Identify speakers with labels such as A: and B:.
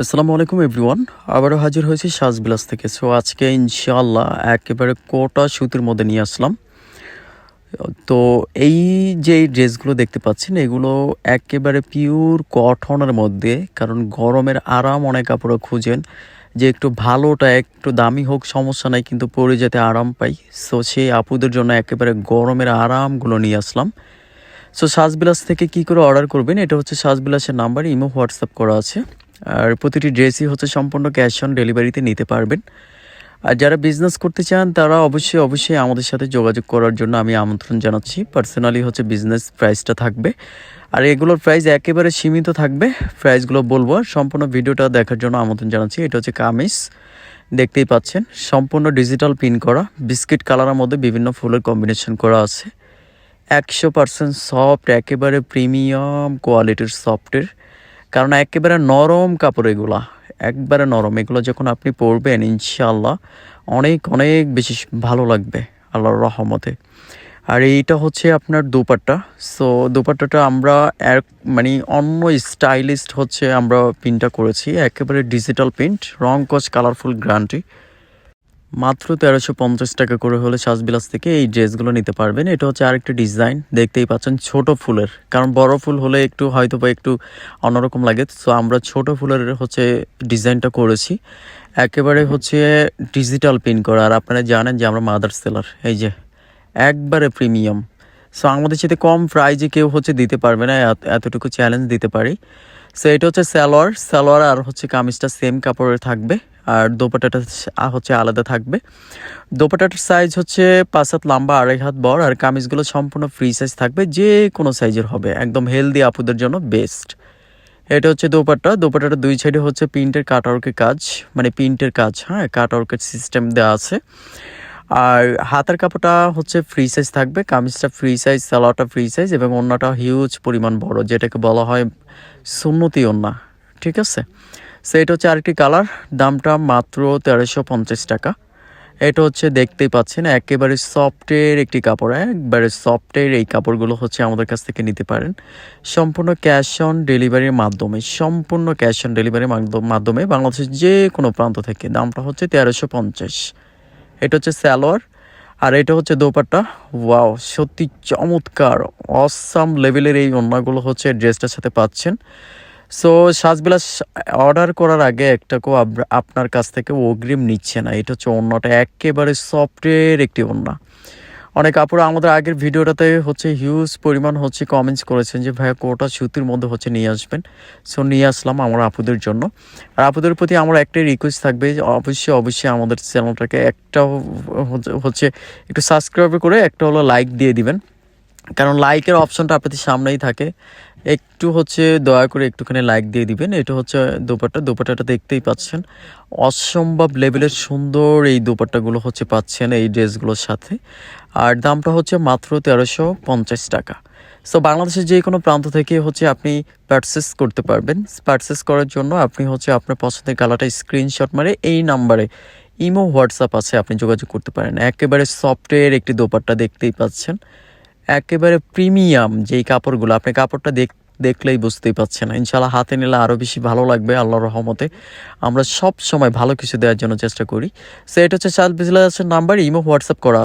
A: আসসালামু আলাইকুম এভরিওয়ান। আবারও হাজির হয়েছি সাজবিলাস থেকে। সো আজকে ইনশাআল্লাহ একেবারে কোটা সুতির মধ্যে নিয়ে আসলাম। তো এই যে ড্রেসগুলো দেখতে পাচ্ছেন এগুলো একেবারে পিওর কটনের মধ্যে, কারণ গরমের আরাম অনেক আপুরা খুঁজেন যে একটু ভালোটা একটু দামি হোক সমস্যা নাই, কিন্তু পরে যাতে আরাম পাই। সো সেই আপুদের জন্য একেবারে গরমের আরামগুলো নিয়ে আসলাম। সো সাজবিলাস থেকে কি করে অর্ডার করবেন, এটা হচ্ছে সাজবিলাসের নাম্বার, ইমো হোয়াটসঅ্যাপ করা আছে। আর প্রতিটি ড্রেসই হচ্ছে সম্পূর্ণ ক্যাশ অন ডেলিভারিতে নিতে পারবেন। আর যারা বিজনেস করতে চান তারা অবশ্যই আমাদের সাথে যোগাযোগ করার জন্য আমি আমন্ত্রণ জানাচ্ছি। পার্সোনালি হচ্ছে বিজনেস প্রাইসটা থাকবে, আর এগুলোর প্রাইস একেবারে সীমিত থাকবে। প্রাইসগুলো বলবো, আর সম্পূর্ণ ভিডিওটা দেখার জন্য আমন্ত্রণ জানাচ্ছি। এটা হচ্ছে কামিজ, দেখতেই পাচ্ছেন সম্পূর্ণ ডিজিটাল পিন করা, বিস্কিট কালারের মধ্যে বিভিন্ন ফুলের কম্বিনেশন করা আছে। 100% সফট, একেবারে প্রিমিয়াম কোয়ালিটির সফটের, কারণ একেবারে নরম কাপড় এগুলা, একবারে নরম। এগুলো যখন আপনি পরবেন ইনশাআল্লাহ অনেক অনেক বেশি ভালো লাগবে আল্লাহর রহমতে। আর এইটা হচ্ছে আপনার দোপাট্টা। সো দোপাট্টাটা আমরা মানে অন্য স্টাইলিস্ট হচ্ছে আমরা প্রিন্টটা করেছি, একেবারে ডিজিটাল প্রিন্ট, রং কস কালারফুল গ্যারান্টি। মাত্র 1350 টাকা করে হলে সাজবিলাস থেকে এই ড্রেসগুলো নিতে পারবেন। এটা হচ্ছে আরেকটা ডিজাইন, দেখতেই পাচ্ছেন ছোট ফুলের, কারণ বড় ফুল হলে একটু হয়তো বা একটু অন্যরকম লাগে। সো আমরা ছোট ফুলের হচ্ছে ডিজাইনটা করেছি, একেবারে হচ্ছে ডিজিটাল প্রিন্ট করা। আর আপনারা জানেন যে আমরা মাদার সেলার, এই যে একবারে প্রিমিয়াম। সো আমাদের সাথে কম প্রাইজে কেউ হচ্ছে দিতে পারবে না, এতটুকু চ্যালেঞ্জ দিতে পারি। সো এটা হচ্ছে সালোয়ার আর হচ্ছে কামিজটা সেম কাপড়ের থাকবে, আর দোপাট্টাটা হচ্ছে আলাদা থাকবে। দোপাট্টাটার সাইজ হচ্ছে 5 হাত লম্বা, 2.5 হাত বড়, আর কামিজগুলো সম্পূর্ণ ফ্রি সাইজ থাকবে, যে কোনো সাইজের হবে, একদম হেলদি আপুদের জন্য বেস্ট। এটা হচ্ছে দোপাট্টাটা দুই সাইডে হচ্ছে প্রিন্টের কাটওয়ার্কের কাজ, মানে প্রিন্টের কাজ, হ্যাঁ কাটওয়ার্কের সিস্টেম দেওয়া আছে। আর হাতার কাপড়টা হচ্ছে ফ্রি সাইজ থাকবে, কামিজটা ফ্রি সাইজ, সালোয়ারটা ফ্রি সাইজ, এবং ওড়নাটা হিউজ পরিমাণ বড়, যেটাকে বলা হয় সুন্নতি ওড়না, ঠিক আছে। সো এটা হচ্ছে আরেকটি কালার, দামটা মাত্র 1350 টাকা। এটা হচ্ছে দেখতেই পাচ্ছেন একেবারে সফটের একটি কাপড়, একবারে সফটের এই কাপড়গুলো হচ্ছে আমাদের কাছ থেকে নিতে পারেন সম্পূর্ণ ক্যাশ অন ডেলিভারির মাধ্যমে, বাংলাদেশের যে কোনো প্রান্ত থেকে। দামটা হচ্ছে 1350। এটা হচ্ছে সালোয়ার, আর এটা হচ্ছে দোপাট্টা। ওয়াও, সত্যি চমৎকার অসাম লেভেলের এই ওড়নাগুলো হচ্ছে ড্রেসটার সাথে পাচ্ছেন। সো সাজবিলাস অর্ডার করার আগে একটাকেও আপনার কাছ থেকে অগ্রিম নিচ্ছে না। এটা হচ্ছে ওড়নাটা একেবারে সফটের একটি ওড়না। অনেক আপুরা আমাদের আগের ভিডিওটাতে হচ্ছে হিউজ পরিমাণ হচ্ছে কমেন্টস করেছেন যে ভাইয়া কোটা সুতির মধ্যে হচ্ছে নিয়ে আসবেন। সো নিয়ে আসলাম আমার আপুদের জন্য। আর আপুদের প্রতি আমার একটাই রিকোয়েস্ট থাকবে, অবশ্যই আমাদের চ্যানেলটাকে একটা হচ্ছে একটু সাবস্ক্রাইব করে একটা হলো লাইক দিয়ে দিবেন, কারণ লাইকের অপশনটা আপনাদের সামনেই থাকে। একটু হচ্ছে দয়া করে একটুখানি লাইক দিয়ে দিবেন। এটা হচ্ছে দোপাট্টাটা দেখতেই পাচ্ছেন, অসম্ভব লেভেলের সুন্দর এই দোপাট্টাগুলো হচ্ছে পাচ্ছেন এই ড্রেসগুলোর সাথে। আর দামটা হচ্ছে মাত্র 1350 টাকা। সো বাংলাদেশের যে কোনো প্রান্ত থেকে হচ্ছে আপনি পারচেস করতে পারবেন। পারচেস করার জন্য আপনি হচ্ছে আপনার পছন্দের কালারটা স্ক্রিনশট মারে এই নাম্বারে ইমো হোয়াটসঅ্যাপ আছে, আপনি যোগাযোগ করতে পারেন। একেবারে সফটের একটি দোপাট্টা দেখতেই পাচ্ছেন, একেবারে প্রিমিয়াম যেই কাপড়গুলো, আপনি কাপড়টা দেখলেই বুঝতেই পাচ্ছেন। ইনশাআল্লাহ হাতে নিলে আরও বেশি ভালো লাগবে আল্লাহর রহমতে। আমরা সব সময় ভালো কিছু দেওয়ার জন্য চেষ্টা করি। সো এটা হচ্ছে সাজবিলাসের নাম্বার, ইমো হোয়াটসঅ্যাপ করা।